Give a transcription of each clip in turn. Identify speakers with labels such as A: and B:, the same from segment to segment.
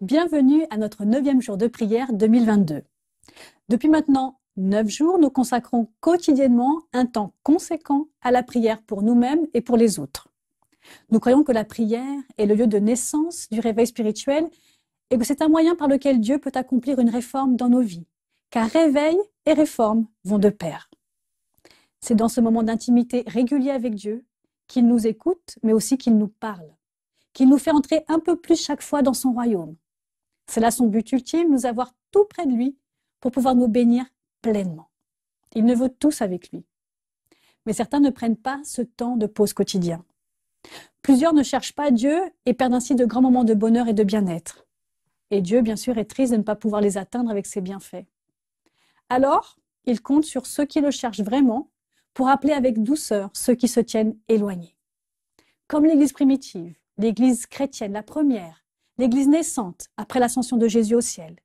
A: Bienvenue à notre 9e jour de prière 2022. Depuis maintenant 9 jours, nous consacrons quotidiennement un temps conséquent à la prière pour nous-mêmes et pour les autres. Nous croyons que la prière est le lieu de naissance du réveil spirituel et que c'est un moyen par lequel Dieu peut accomplir une réforme dans nos vies, car réveil et réforme vont de pair. C'est dans ce moment d'intimité régulier avec Dieu qu'il nous écoute, mais aussi qu'il nous parle, qu'il nous fait entrer un peu plus chaque fois dans son royaume. C'est là son but ultime, nous avoir tout près de lui pour pouvoir nous bénir pleinement. Il ne veut tous avec lui. Mais certains ne prennent pas ce temps de pause quotidien. Plusieurs ne cherchent pas Dieu et perdent ainsi de grands moments de bonheur et de bien-être. Et Dieu, bien sûr, est triste de ne pas pouvoir les atteindre avec ses bienfaits. Alors, il compte sur ceux qui le cherchent vraiment pour appeler avec douceur ceux qui se tiennent éloignés. Comme l'Église primitive, l'Église chrétienne, la première, l'Église naissante après l'ascension de Jésus au ciel,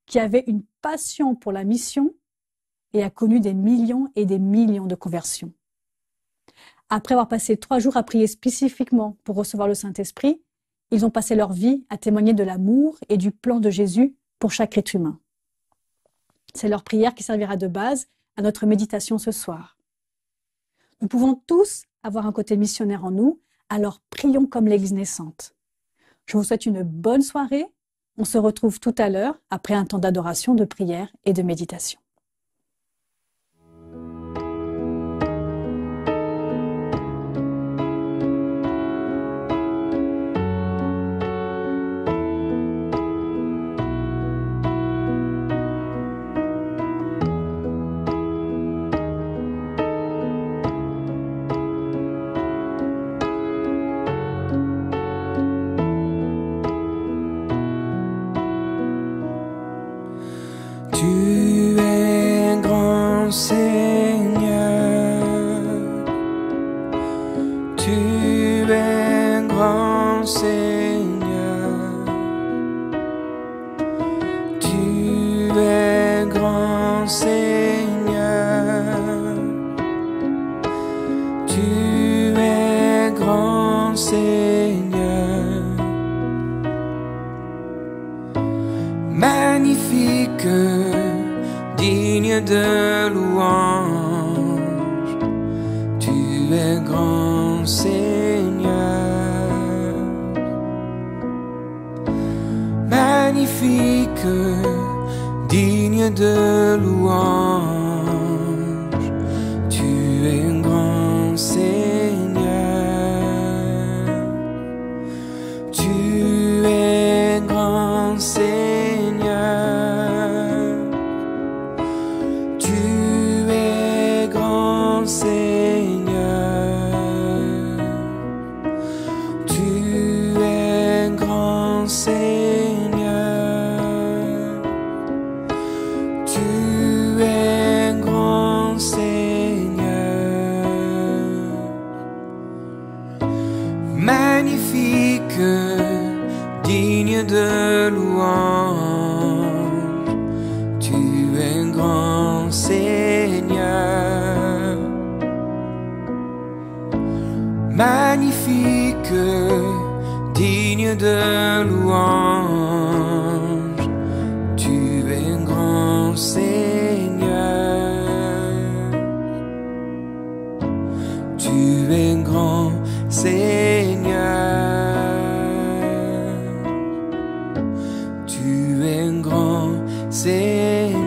A: qui avait une passion pour la mission et a connu des millions et des millions de conversions. Après avoir passé 3 jours à prier spécifiquement pour recevoir le Saint-Esprit, ils ont passé leur vie à témoigner de l'amour et du plan de Jésus pour chaque être humain. C'est leur prière qui servira de base à notre méditation ce soir. Nous pouvons tous avoir un côté missionnaire en nous, alors prions comme l'Église naissante. Je vous souhaite une bonne soirée. On se retrouve tout à l'heure après un temps d'adoration, de prière et de méditation.
B: Tu es grand Seigneur, tu es grand Seigneur, tu es grand Seigneur, tu es grand Seigneur, magnifique, digne de louange, tu es grand Seigneur, magnifique, digne de louange, tu es grand Seigneur, tu es grand Seigneur. Magnifique, digne de louange, tu es grand Seigneur, magnifique, digne de louange, tu es grand Seigneur, tu es grand Seigneur, tu es grand Seigneur.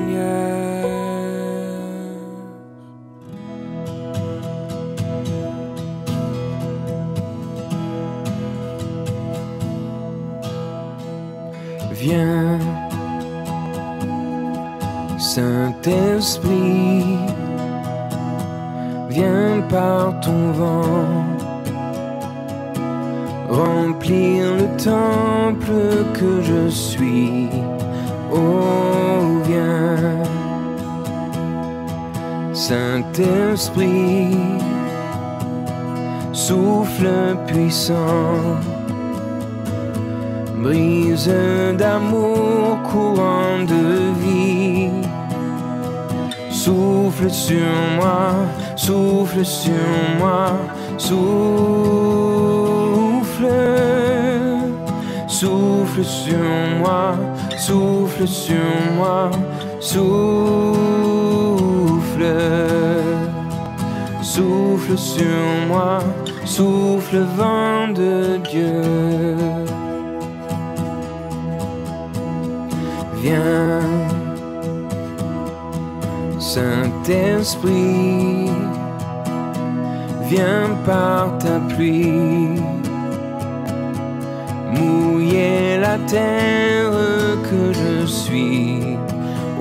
B: Viens, Saint-Esprit, viens par ton vent remplir le temple que je suis. Oh, viens, Saint-Esprit, souffle puissant, brise d'amour, courant de vie. Souffle sur moi, souffle sur moi, souffle, souffle Souffle sur moi, souffle sur moi, souffle. Souffle sur moi, souffle vent de Dieu. Viens, Saint-Esprit, viens par ta pluie, mouiller la terre que je suis.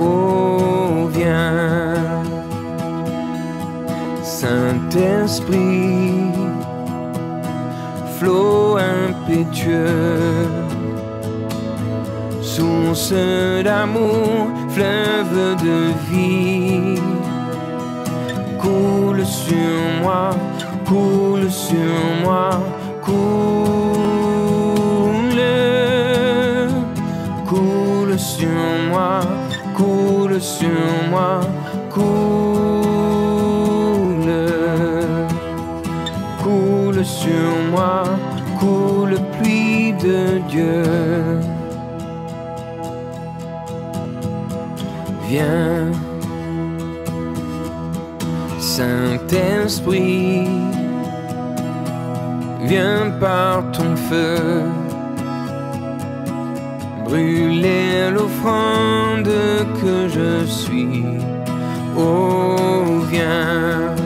B: Oh, viens, Saint-Esprit, flot impétueux, source d'amour, fleuve de vie, coule sur moi, coule sur moi, coule sur moi, coule sur moi, coule sur moi, coule pluie de Dieu. Viens, Saint-Esprit, viens par ton feu, brûler l'offrande que je suis. Oh, viens,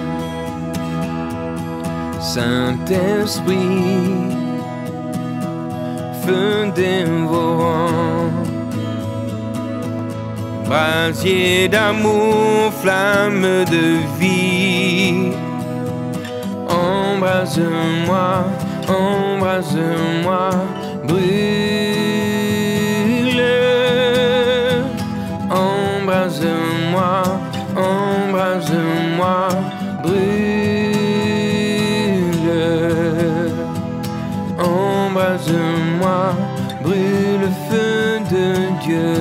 B: Saint-Esprit, feu dévorant, brasier d'amour, flamme de vie. Embrase-moi, embrase-moi, brûle. Embrase-moi, embrase-moi, brûle. Embrase-moi, brûle, feu de Dieu.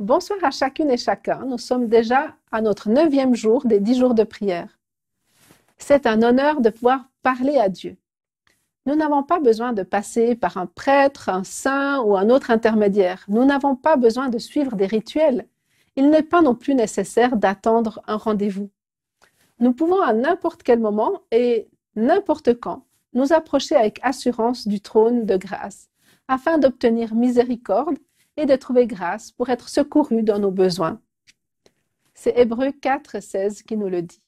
C: Bonsoir à chacune et chacun. Nous sommes déjà à notre 9e jour des 10 jours de prière. C'est un honneur de pouvoir parler à Dieu. Nous n'avons pas besoin de passer par un prêtre, un saint ou un autre intermédiaire. Nous n'avons pas besoin de suivre des rituels. Il n'est pas non plus nécessaire d'attendre un rendez-vous. Nous pouvons à n'importe quel moment et n'importe quand nous approcher avec assurance du trône de grâce afin d'obtenir miséricorde et de trouver grâce pour être secourus dans nos besoins. C'est Hébreux 4,16 qui nous le dit.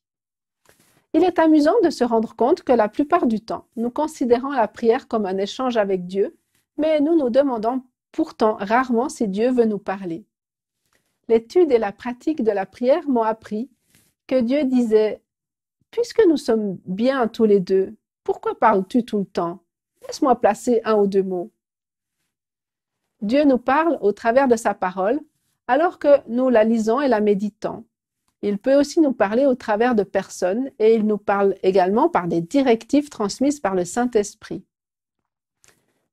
C: Il est amusant de se rendre compte que la plupart du temps, nous considérons la prière comme un échange avec Dieu, mais nous nous demandons pourtant rarement si Dieu veut nous parler. L'étude et la pratique de la prière m'ont appris que Dieu disait « Puisque nous sommes bien tous les deux, pourquoi parles-tu tout le temps? Laisse-moi placer un ou deux mots. » Dieu nous parle au travers de sa parole, alors que nous la lisons et la méditons. Il peut aussi nous parler au travers de personnes et il nous parle également par des directives transmises par le Saint-Esprit.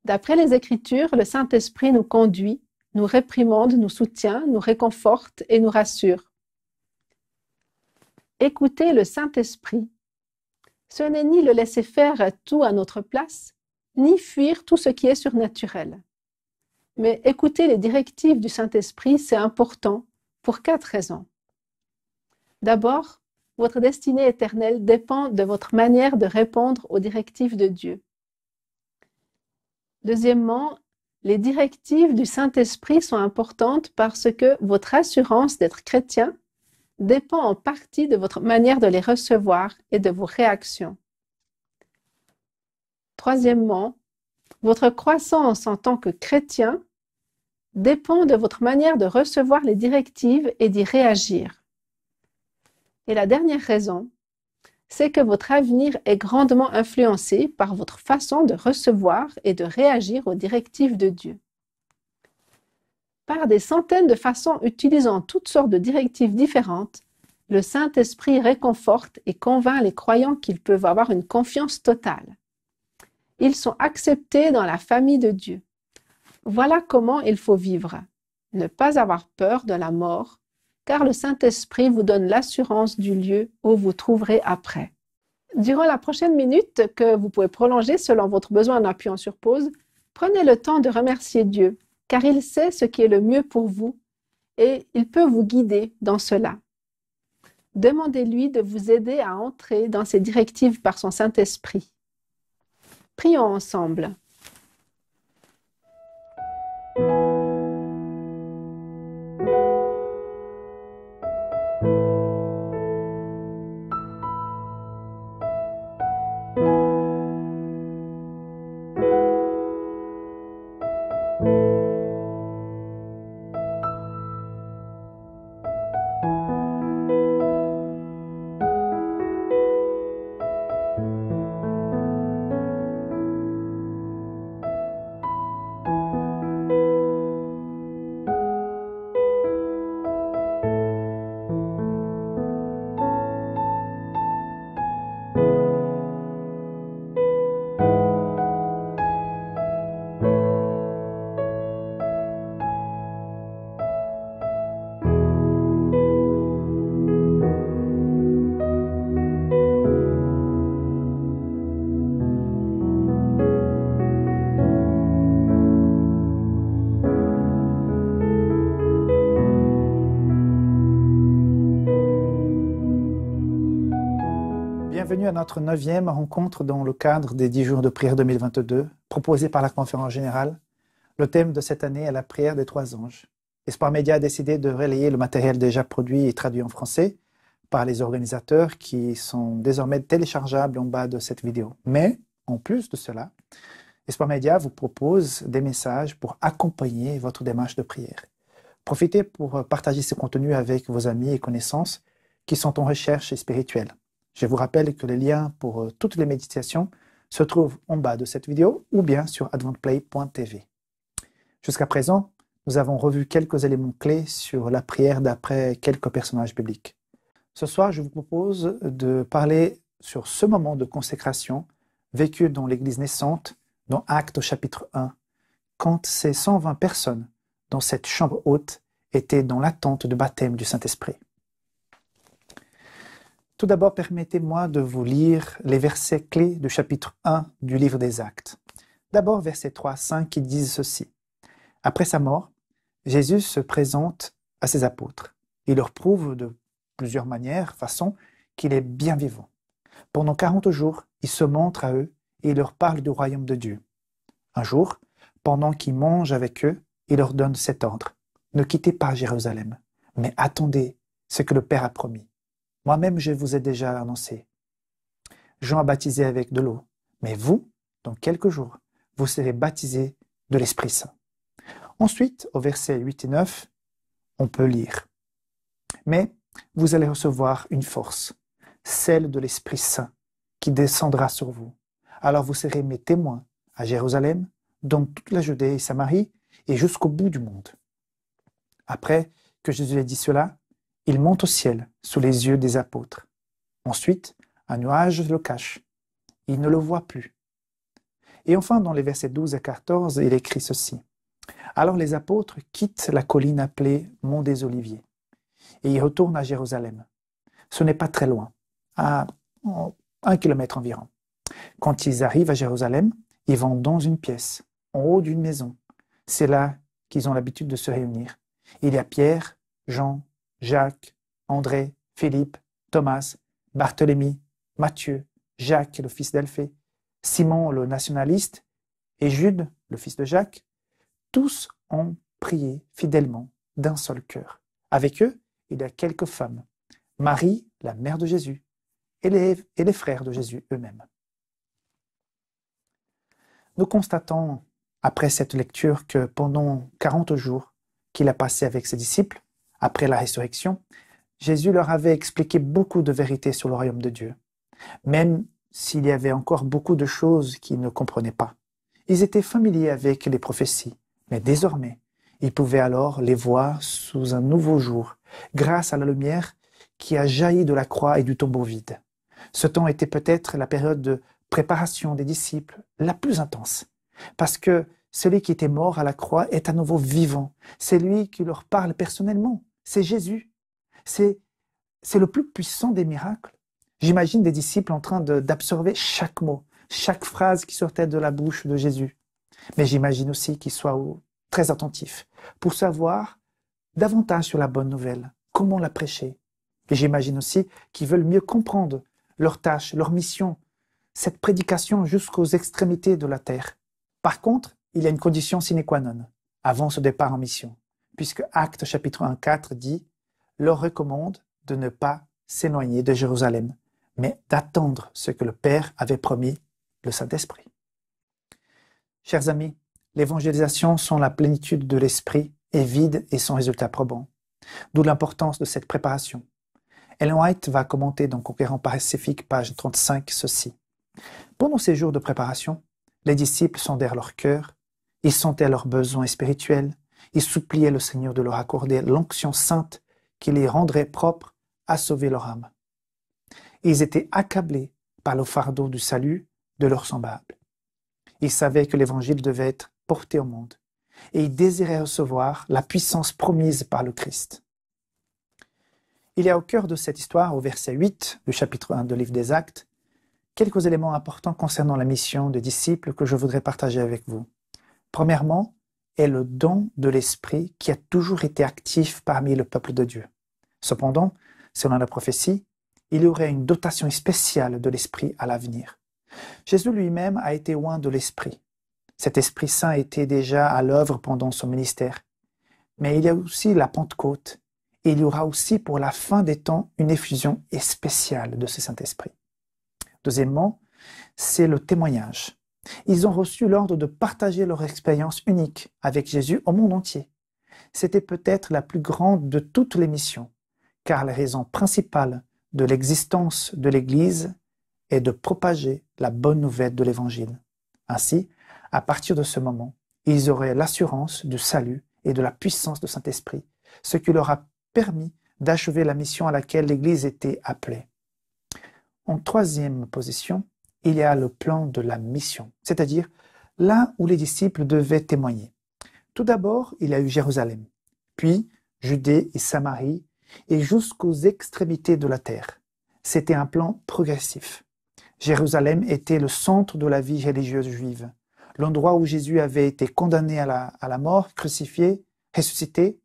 C: D'après les Écritures, le Saint-Esprit nous conduit, nous réprimande, nous soutient, nous réconforte et nous rassure. Écouter le Saint-Esprit, ce n'est ni le laisser faire tout à notre place, ni fuir tout ce qui est surnaturel. Mais écouter les directives du Saint-Esprit, c'est important pour 4 raisons. D'abord, Votre destinée éternelle dépend de votre manière de répondre aux directives de Dieu. Deuxièmement, les directives du Saint-Esprit sont importantes parce que votre assurance d'être chrétien dépend en partie de votre manière de les recevoir et de vos réactions. Troisièmement, votre croissance en tant que chrétien dépend de votre manière de recevoir les directives et d'y réagir. Et la dernière raison, c'est que votre avenir est grandement influencé par votre façon de recevoir et de réagir aux directives de Dieu. Par des centaines de façons utilisant toutes sortes de directives différentes, le Saint-Esprit réconforte et convainc les croyants qu'ils peuvent avoir une confiance totale. Ils sont acceptés dans la famille de Dieu. Voilà comment il faut vivre. Ne pas avoir peur de la mort, car le Saint-Esprit vous donne l'assurance du lieu où vous trouverez après. Durant la prochaine minute, que vous pouvez prolonger selon votre besoin en appuyant sur pause, prenez le temps de remercier Dieu, car il sait ce qui est le mieux pour vous et il peut vous guider dans cela. Demandez-lui de vous aider à entrer dans ses directives par son Saint-Esprit. Prions ensemble.
D: Bienvenue à notre 9e rencontre dans le cadre des 10 jours de prière 2022, proposée par la Conférence Générale. Le thème de cette année est la prière des 3 anges. Espoir Média a décidé de relayer le matériel déjà produit et traduit en français par les organisateurs qui sont désormais téléchargeables en bas de cette vidéo. Mais, en plus de cela, Espoir Média vous propose des messages pour accompagner votre démarche de prière. Profitez pour partager ces contenus avec vos amis et connaissances qui sont en recherche spirituelle. Je vous rappelle que les liens pour toutes les méditations se trouvent en bas de cette vidéo ou bien sur adventplay.tv. Jusqu'à présent, nous avons revu quelques éléments clés sur la prière d'après quelques personnages bibliques. Ce soir, je vous propose de parler sur ce moment de consécration vécu dans l'Église naissante, dans Actes au chapitre 1, quand ces 120 personnes dans cette chambre haute étaient dans l'attente du baptême du Saint-Esprit. Tout d'abord, permettez-moi de vous lire les versets clés du chapitre 1 du livre des Actes. D'abord, versets 3 à 5 qui disent ceci. Après sa mort, Jésus se présente à ses apôtres. Il leur prouve de plusieurs manières, façons, qu'il est bien vivant. Pendant 40 jours, il se montre à eux et il leur parle du royaume de Dieu. Un jour, pendant qu'il mange avec eux, il leur donne cet ordre. Ne quittez pas Jérusalem, mais attendez ce que le Père a promis. Moi-même, je vous ai déjà annoncé. Jean a baptisé avec de l'eau, mais vous, dans quelques jours, vous serez baptisés de l'Esprit Saint. Ensuite, au verset 8 et 9, on peut lire. Mais vous allez recevoir une force, celle de l'Esprit Saint, qui descendra sur vous. Alors vous serez mes témoins à Jérusalem, dans toute la Judée et Samarie, et jusqu'au bout du monde. Après que Jésus ait dit cela, il monte au ciel sous les yeux des apôtres. Ensuite, un nuage le cache. Ils ne le voient plus. Et enfin, dans les versets 12 et 14, il écrit ceci. Alors les apôtres quittent la colline appelée Mont des Oliviers et ils retournent à Jérusalem. Ce n'est pas très loin, à 1 kilomètre environ. Quand ils arrivent à Jérusalem, ils vont dans une pièce, en haut d'une maison. C'est là qu'ils ont l'habitude de se réunir. Il y a Pierre, Jean, Jacques, André, Philippe, Thomas, Barthélemy, Matthieu, Jacques, le fils d'Alphée, Simon, le nationaliste, et Jude, le fils de Jacques, tous ont prié fidèlement d'un seul cœur. Avec eux, il y a quelques femmes, Marie, la mère de Jésus, et les frères de Jésus eux-mêmes. Nous constatons, après cette lecture, que pendant 40 jours qu'il a passé avec ses disciples, après la résurrection, Jésus leur avait expliqué beaucoup de vérités sur le royaume de Dieu, même s'il y avait encore beaucoup de choses qu'ils ne comprenaient pas. Ils étaient familiers avec les prophéties, mais désormais, ils pouvaient alors les voir sous un nouveau jour, grâce à la lumière qui a jailli de la croix et du tombeau vide. Ce temps était peut-être la période de préparation des disciples la plus intense, parce que celui qui était mort à la croix est à nouveau vivant. C'est lui qui leur parle personnellement. C'est Jésus. C'est le plus puissant des miracles. J'imagine des disciples en train d'absorber chaque mot, chaque phrase qui sortait de la bouche de Jésus. Mais j'imagine aussi qu'ils soient très attentifs pour savoir davantage sur la bonne nouvelle, comment la prêcher. Et j'imagine aussi qu'ils veulent mieux comprendre leur tâche, leur mission, cette prédication jusqu'aux extrémités de la terre. Par contre, il y a une condition sine qua non avant ce départ en mission, puisque Actes chapitre 1,4 dit « leur recommande de ne pas s'éloigner de Jérusalem, mais d'attendre ce que le Père avait promis, le Saint-Esprit. » Chers amis, l'évangélisation sans la plénitude de l'Esprit est vide et sans résultat probant, d'où l'importance de cette préparation. Ellen White va commenter dans Conquérant Pacifique, page 35, ceci. Pendant ces jours de préparation, les disciples sondèrent leur cœur, ils sentaient leurs besoins spirituels, ils suppliaient le Seigneur de leur accorder l'onction sainte qui les rendrait propres à sauver leur âme. Ils étaient accablés par le fardeau du salut de leurs semblables. Ils savaient que l'évangile devait être porté au monde et ils désiraient recevoir la puissance promise par le Christ. Il y a au cœur de cette histoire, au verset 8 du chapitre 1 du livre des Actes, quelques éléments importants concernant la mission des disciples que je voudrais partager avec vous. Premièrement, est le don de l'Esprit qui a toujours été actif parmi le peuple de Dieu. Cependant, selon la prophétie, il y aurait une dotation spéciale de l'Esprit à l'avenir. Jésus lui-même a été oint de l'Esprit. Cet Esprit Saint était déjà à l'œuvre pendant son ministère. Mais il y a aussi la Pentecôte, et il y aura aussi pour la fin des temps une effusion spéciale de ce Saint-Esprit. Deuxièmement, c'est le témoignage. Ils ont reçu l'ordre de partager leur expérience unique avec Jésus au monde entier. C'était peut-être la plus grande de toutes les missions, car la raison principale de l'existence de l'Église est de propager la bonne nouvelle de l'Évangile. Ainsi, à partir de ce moment, ils auraient l'assurance du salut et de la puissance du Saint-Esprit, ce qui leur a permis d'achever la mission à laquelle l'Église était appelée. En troisième position, il y a le plan de la mission, c'est-à-dire là où les disciples devaient témoigner. Tout d'abord, il y a eu Jérusalem, puis Judée et Samarie, et jusqu'aux extrémités de la terre. C'était un plan progressif. Jérusalem était le centre de la vie religieuse juive, l'endroit où Jésus avait été condamné à la mort, crucifié, ressuscité.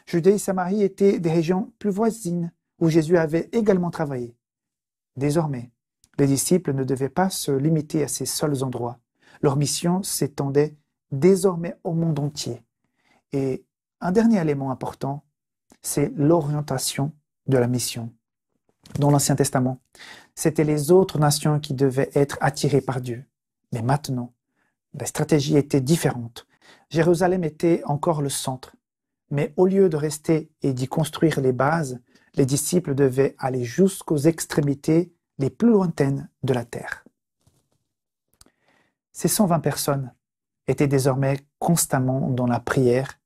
D: Judée et Samarie étaient des régions plus voisines où Jésus avait également travaillé. Désormais, les disciples ne devaient pas se limiter à ces seuls endroits. Leur mission s'étendait désormais au monde entier. Et un dernier élément important, c'est l'orientation de la mission. Dans l'Ancien Testament, c'était les autres nations qui devaient être attirées par Dieu. Mais maintenant, la stratégie était différente. Jérusalem était encore le centre. Mais au lieu de rester et d'y construire les bases, les disciples devaient aller jusqu'aux extrémités les plus lointaines de la terre. Ces 120 personnes étaient désormais constamment dans la prière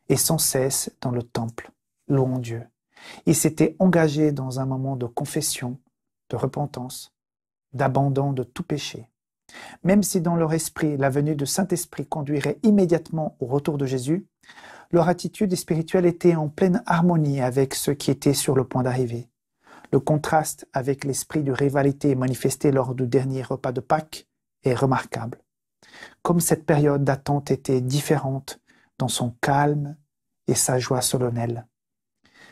D: et sans cesse dans le temple, louant Dieu. Ils s'étaient engagés dans un moment de confession, de repentance, d'abandon de tout péché. Même si dans leur esprit, la venue du Saint-Esprit conduirait immédiatement au retour de Jésus, leur attitude spirituelle était en pleine harmonie avec ce qui était sur le point d'arriver. Le contraste avec l'esprit de rivalité manifesté lors du dernier repas de Pâques est remarquable. Comme cette période d'attente était différente dans son calme et sa joie solennelle.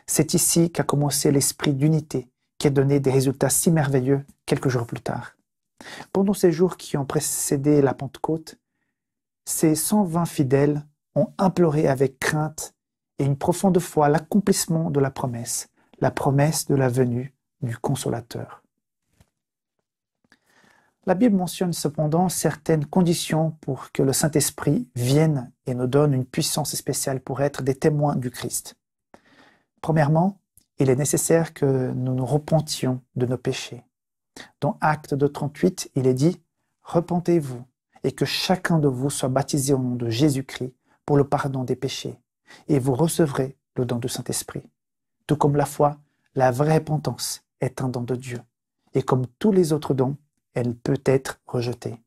D: C'est ici qu'a commencé l'esprit d'unité qui a donné des résultats si merveilleux quelques jours plus tard. Pendant ces jours qui ont précédé la Pentecôte, ces 120 fidèles ont imploré avec crainte et une profonde foi l'accomplissement de la promesse de la venue du Consolateur. La Bible mentionne cependant certaines conditions pour que le Saint-Esprit vienne et nous donne une puissance spéciale pour être des témoins du Christ. Premièrement, il est nécessaire que nous nous repentions de nos péchés. Dans Actes 2:38, il est dit « Repentez-vous et que chacun de vous soit baptisé au nom de Jésus-Christ pour le pardon des péchés, et vous recevrez le don du Saint-Esprit. » Tout comme la foi, la vraie repentance est un don de Dieu, et comme tous les autres dons, elle peut être rejetée.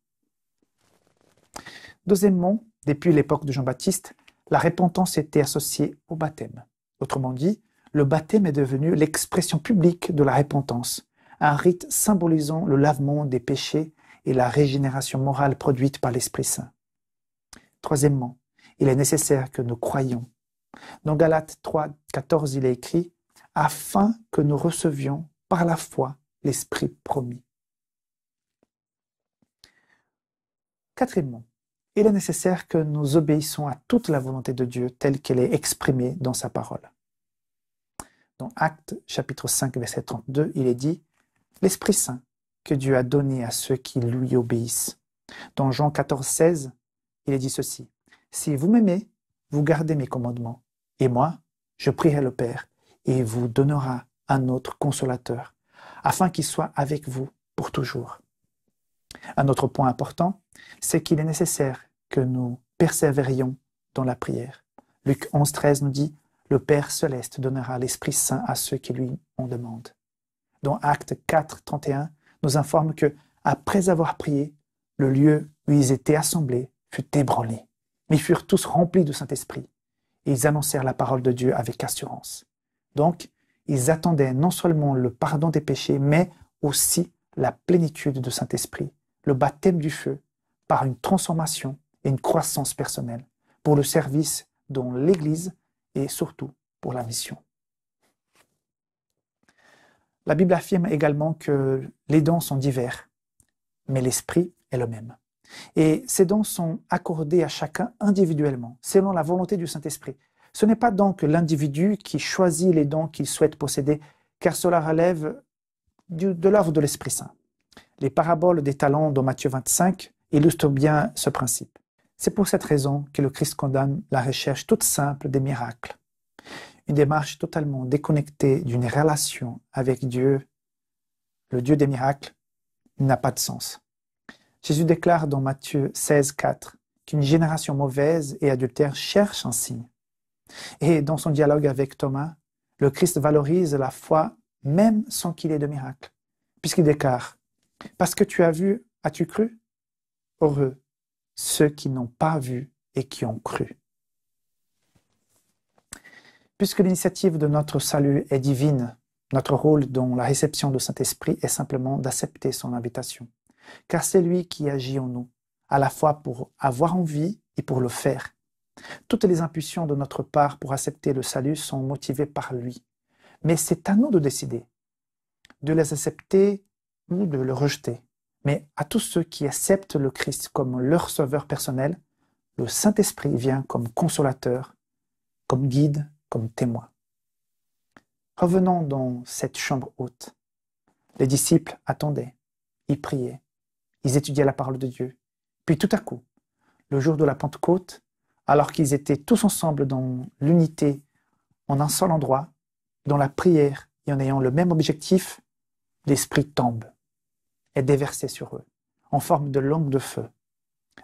D: Deuxièmement, depuis l'époque de Jean-Baptiste, la repentance était associée au baptême. Autrement dit, le baptême est devenu l'expression publique de la repentance, un rite symbolisant le lavement des péchés et la régénération morale produite par l'Esprit Saint. Troisièmement, il est nécessaire que nous croyions. Dans Galates 3:14, il est écrit « afin que nous recevions par la foi l'Esprit promis ». Quatrièmement, il est nécessaire que nous obéissions à toute la volonté de Dieu telle qu'elle est exprimée dans sa parole. Dans Actes chapitre 5, verset 32, il est dit « l'Esprit Saint que Dieu a donné à ceux qui lui obéissent ». Dans Jean 14:16, il est dit ceci « si vous m'aimez, vous gardez mes commandements, et moi, je prierai le Père, et il vous donnera un autre consolateur, afin qu'il soit avec vous pour toujours. » Un autre point important, c'est qu'il est nécessaire que nous persévérions dans la prière. Luc 11:13 nous dit « le Père céleste donnera l'Esprit Saint à ceux qui lui en demandent. » Dans Actes 4:31, nous informe que, après avoir prié, le lieu où ils étaient assemblés fut ébranlé. Ils furent tous remplis du Saint-Esprit et ils annoncèrent la parole de Dieu avec assurance. Donc, ils attendaient non seulement le pardon des péchés, mais aussi la plénitude du Saint-Esprit, le baptême du feu, par une transformation et une croissance personnelle, pour le service dans l'Église et surtout pour la mission. La Bible affirme également que les dons sont divers, mais l'Esprit est le même. Et ces dons sont accordés à chacun individuellement, selon la volonté du Saint-Esprit. Ce n'est pas donc l'individu qui choisit les dons qu'il souhaite posséder, car cela relève de l'œuvre de l'Esprit Saint. Les paraboles des talents dans Matthieu 25 illustrent bien ce principe. C'est pour cette raison que le Christ condamne la recherche toute simple des miracles. Une démarche totalement déconnectée d'une relation avec Dieu, le Dieu des miracles, n'a pas de sens. Jésus déclare dans Matthieu 16:4 qu'une génération mauvaise et adultère cherche un signe. Et dans son dialogue avec Thomas, le Christ valorise la foi même sans qu'il ait de miracle, puisqu'il déclare « Parce que tu as vu, as-tu cru? Heureux ceux qui n'ont pas vu et qui ont cru. » Puisque l'initiative de notre salut est divine, notre rôle dans la réception du Saint-Esprit est simplement d'accepter son invitation. Car c'est lui qui agit en nous, à la fois pour avoir envie et pour le faire. Toutes les impulsions de notre part pour accepter le salut sont motivées par lui. Mais c'est à nous de décider, de les accepter ou de le rejeter. Mais à tous ceux qui acceptent le Christ comme leur sauveur personnel, le Saint-Esprit vient comme consolateur, comme guide, comme témoin. Revenons dans cette chambre haute. Les disciples attendaient, ils priaient, ils étudiaient la parole de Dieu. Puis tout à coup, le jour de la Pentecôte, alors qu'ils étaient tous ensemble dans l'unité, en un seul endroit, dans la prière et en ayant le même objectif, l'Esprit tombe, est déversé sur eux, en forme de langue de feu.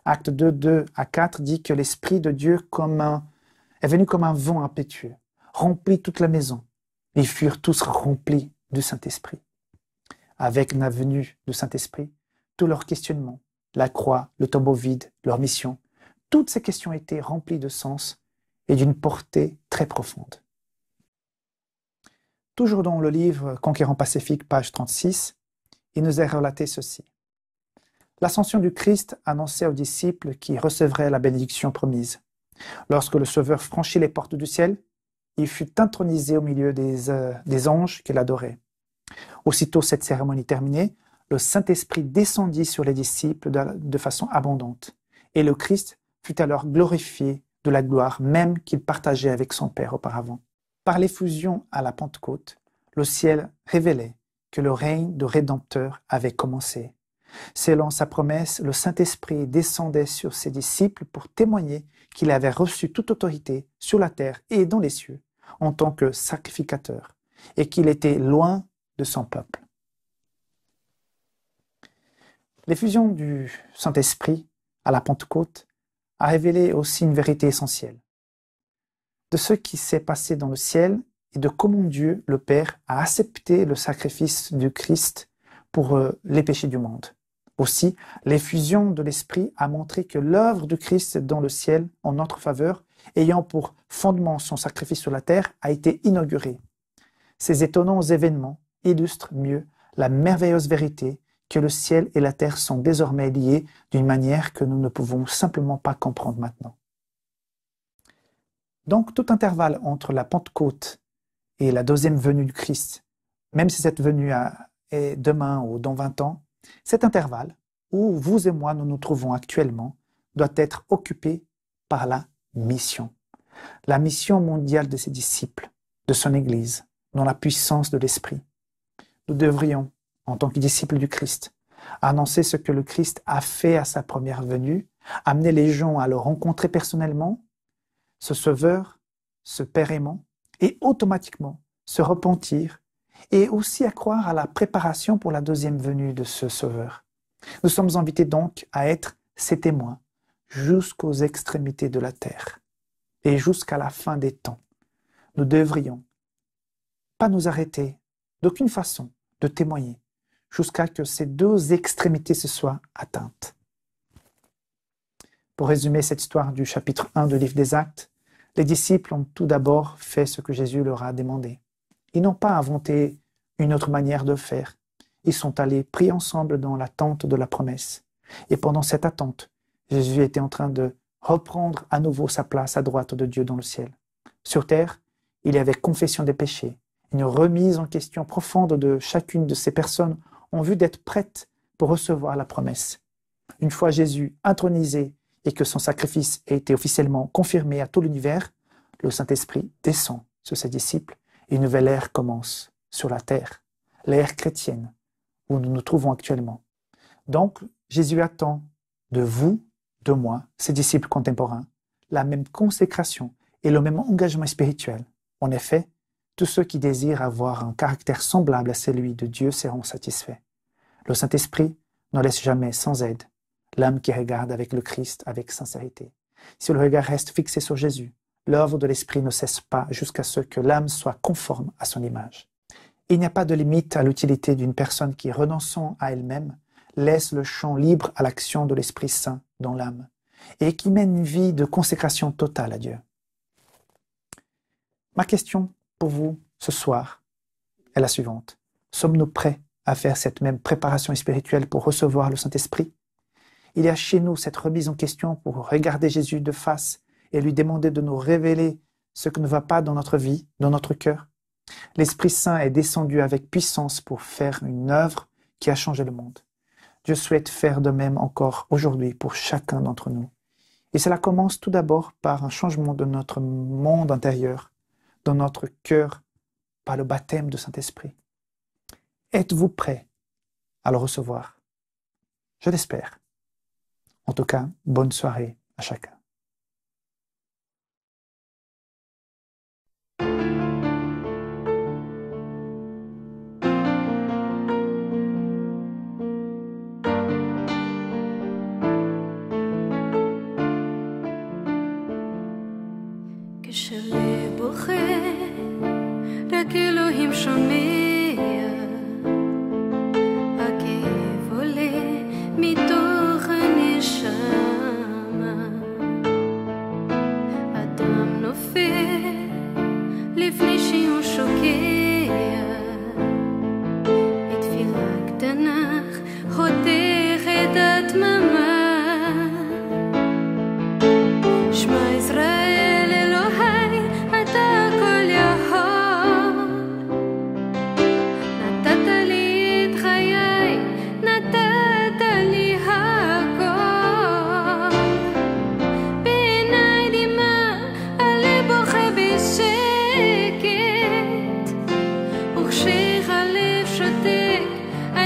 D: Acte 2, 2-4 dit que l'Esprit de Dieu est venu comme un vent impétueux, remplit toute la maison. Ils furent tous remplis du Saint-Esprit. Avec la venue du Saint-Esprit, tous leurs questionnements, la croix, le tombeau vide, leur mission, toutes ces questions étaient remplies de sens et d'une portée très profonde. Toujours dans le livre Conquérant Pacifique, page 36, il nous est relaté ceci. L'ascension du Christ annonçait aux disciples qui recevraient la bénédiction promise. Lorsque le Sauveur franchit les portes du ciel, il fut intronisé au milieu des anges qu'il adorait. Aussitôt cette cérémonie terminée, le Saint-Esprit descendit sur les disciples de façon abondante, et le Christ fut alors glorifié de la gloire même qu'il partageait avec son Père auparavant. Par l'effusion à la Pentecôte, le ciel révélait que le règne de Rédempteur avait commencé. Selon sa promesse, le Saint-Esprit descendait sur ses disciples pour témoigner qu'il avait reçu toute autorité sur la terre et dans les cieux en tant que sacrificateur et qu'il était loin de son peuple. L'effusion du Saint-Esprit à la Pentecôte a révélé aussi une vérité essentielle de ce qui s'est passé dans le ciel et de comment Dieu, le Père, a accepté le sacrifice du Christ pour les péchés du monde. Aussi, l'effusion de l'Esprit a montré que l'œuvre du Christ dans le ciel, en notre faveur, ayant pour fondement son sacrifice sur la terre, a été inaugurée. Ces étonnants événements illustrent mieux la merveilleuse vérité que le ciel et la terre sont désormais liés d'une manière que nous ne pouvons simplement pas comprendre maintenant. Donc, tout intervalle entre la Pentecôte et la deuxième venue du Christ, même si cette venue est demain ou dans 20 ans, cet intervalle, où vous et moi nous nous trouvons actuellement, doit être occupé par la mission mondiale de ses disciples, de son Église, dans la puissance de l'Esprit. Nous devrions, en tant que disciples du Christ, annoncer ce que le Christ a fait à sa première venue, amener les gens à le rencontrer personnellement, ce Sauveur, ce Père aimant, et automatiquement se repentir et aussi à croire à la préparation pour la deuxième venue de ce Sauveur. Nous sommes invités donc à être ses témoins jusqu'aux extrémités de la terre et jusqu'à la fin des temps. Nous devrions pas nous arrêter d'aucune façon de témoigner jusqu'à que ces deux extrémités se soient atteintes. Pour résumer cette histoire du chapitre 1 du livre des Actes, les disciples ont tout d'abord fait ce que Jésus leur a demandé. Ils n'ont pas inventé une autre manière de faire. Ils sont allés pris ensemble dans l'attente de la promesse. Et pendant cette attente, Jésus était en train de reprendre à nouveau sa place à droite de Dieu dans le ciel. Sur terre, il y avait confession des péchés, une remise en question profonde de chacune de ces personnes en vue d'être prêtes pour recevoir la promesse. Une fois Jésus intronisé et que son sacrifice a été officiellement confirmé à tout l'univers, le Saint-Esprit descend sur ses disciples et une nouvelle ère commence sur la terre, l'ère chrétienne où nous nous trouvons actuellement. Donc, Jésus attend de vous, de moi, ses disciples contemporains, la même consécration et le même engagement spirituel. En effet, tous ceux qui désirent avoir un caractère semblable à celui de Dieu seront satisfaits. Le Saint-Esprit ne laisse jamais sans aide l'âme qui regarde avec le Christ avec sincérité. Si le regard reste fixé sur Jésus, l'œuvre de l'Esprit ne cesse pas jusqu'à ce que l'âme soit conforme à son image. Il n'y a pas de limite à l'utilité d'une personne qui, renonçant à elle-même, laisse le champ libre à l'action de l'Esprit Saint dans l'âme et qui mène une vie de consécration totale à Dieu. Ma question pour vous ce soir est la suivante. Sommes-nous prêts à faire cette même préparation spirituelle pour recevoir le Saint-Esprit? Il y a chez nous cette remise en question pour regarder Jésus de face et lui demander de nous révéler ce qui ne va pas dans notre vie, dans notre cœur. L'Esprit Saint est descendu avec puissance pour faire une œuvre qui a changé le monde. Dieu souhaite faire de même encore aujourd'hui pour chacun d'entre nous. Et cela commence tout d'abord par un changement de notre monde intérieur, dans notre cœur, par le baptême du Saint-Esprit. Êtes-vous prêts à le recevoir? Je l'espère. En tout cas, bonne soirée à chacun.
E: כשלב בוכה, רק אלוהים שומע, הכאב עולה מתוך הנשמה.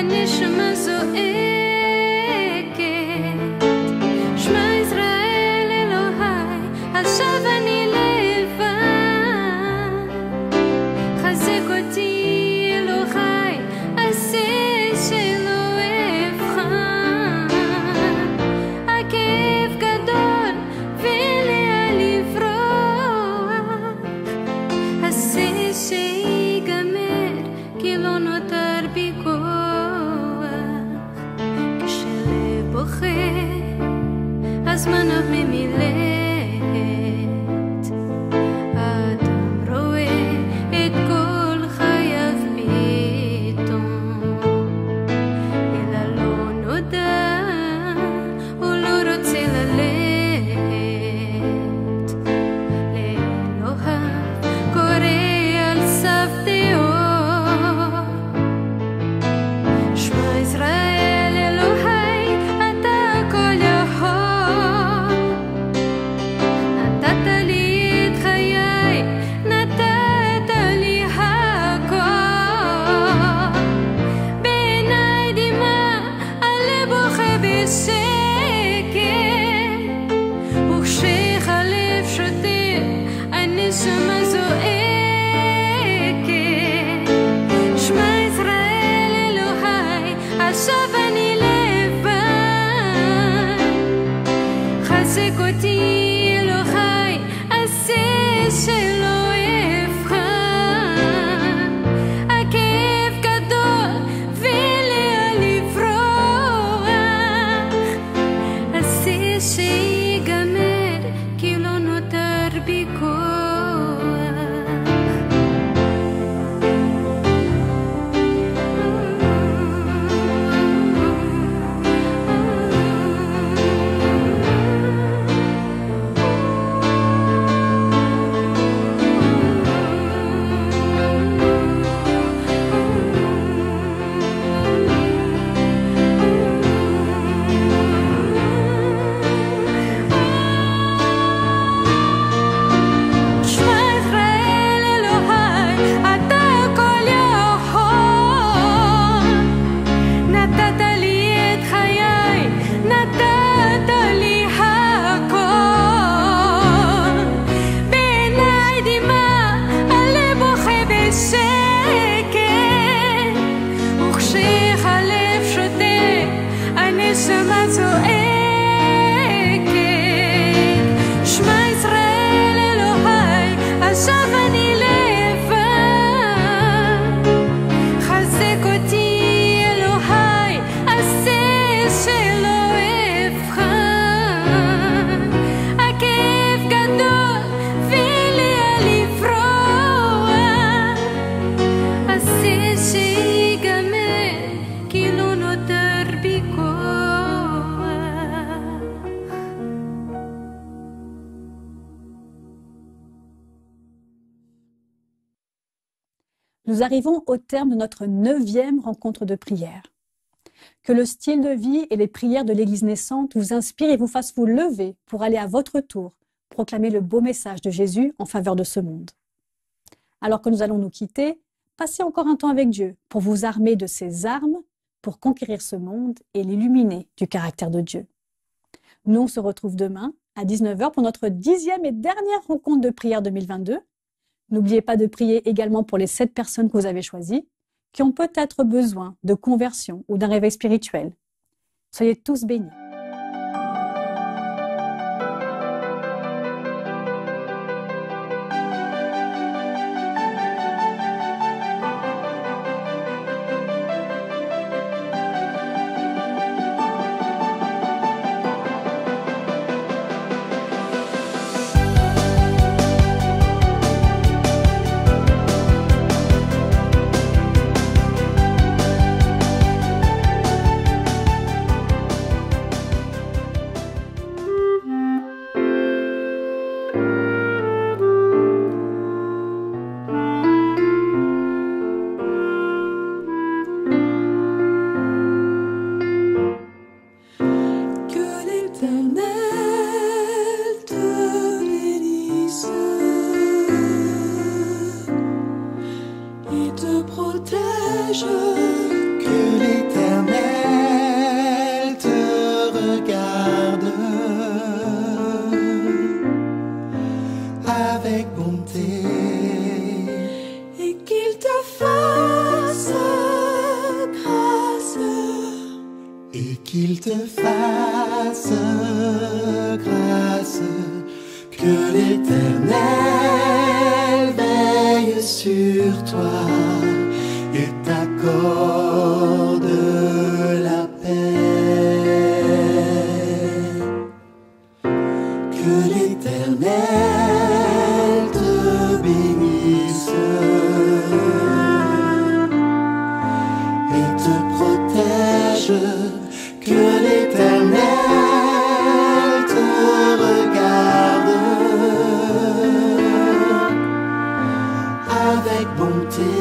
E: הנשמה זועקת, שמע ישראל אלוהי, עכשיו אני לבד, חזק אותי אלוהי, עשה שלא אבחן, הכאב גדול ולאן לברוח, עשה שיגמר כי לא נותר בי כוח, כשלב בוכה הזמן אף ממילאת, האדם רואה את כל חייו פתאום, אלא לא נודע, הוא לא רוצה ללכת, לאלוהיו קורא על סף תהום, שמע ישראל אלוהי, אתה הכל יכול, נתת לי את חיי, נתת לי הכל, בעיניי דמעה, הלב בוכה בשקט, וכשהלב שותק, הנשמה זועקת, שמע ישראל אלוהי, עכשיו אני לבד, חזק אותי אלוהי, עשה שלא אבחן, הכאב גדול ולאן לברוח, עשה שיגמר כי לא נותר בי כוח. שמע ישראל אלוהי, אתה הכל יכול, נתת לי את חיי, נתת לי הכל, בעיניי דמעה, הלב בוכה בשקט, וכשהלב שותק, הנשמה זועקת, שמע ישראל אלוהי, עכשיו אני לבד, חזק אותי אלוהי, עשה שלא אבחן, הכאב גדול ולאן לברוח, עשה שיגמר כי לא נותר בי כוח.
A: Nous arrivons au terme de notre 9e rencontre de prière. Que le style de vie et les prières de l'Église naissante vous inspirent et vous fassent vous lever pour aller à votre tour proclamer le beau message de Jésus en faveur de ce monde. Alors que nous allons nous quitter, passez encore un temps avec Dieu pour vous armer de ses armes pour conquérir ce monde et l'illuminer du caractère de Dieu. Nous, on se retrouve demain à 19h pour notre 10e et dernière rencontre de prière 2022. N'oubliez pas de prier également pour les 7 personnes que vous avez choisies, qui ont peut-être besoin de conversion ou d'un réveil spirituel. Soyez tous bénis.
F: protège, que l'Éternel te fasse grâce, que l'Éternel veille sur toi et t'accorde la paix. Que l'Éternel te bénisse et te protège. Que l'Éternel te regarde avec bonté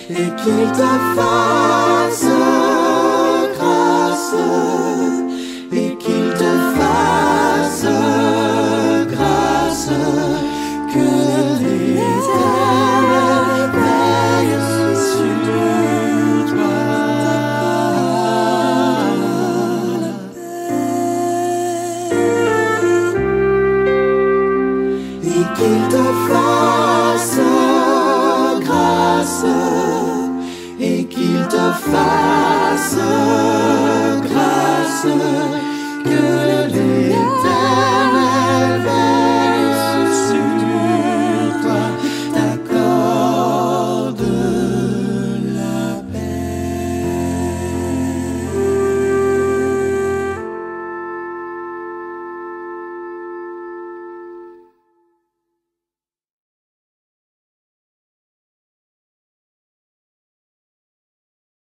F: et qu'il te fasse grâce, et qu'il te fasse grâce, que l'Éternel veille sur toi. Et qu'il te fasse grâce, et qu'il te fasse grâce, que l'Éternel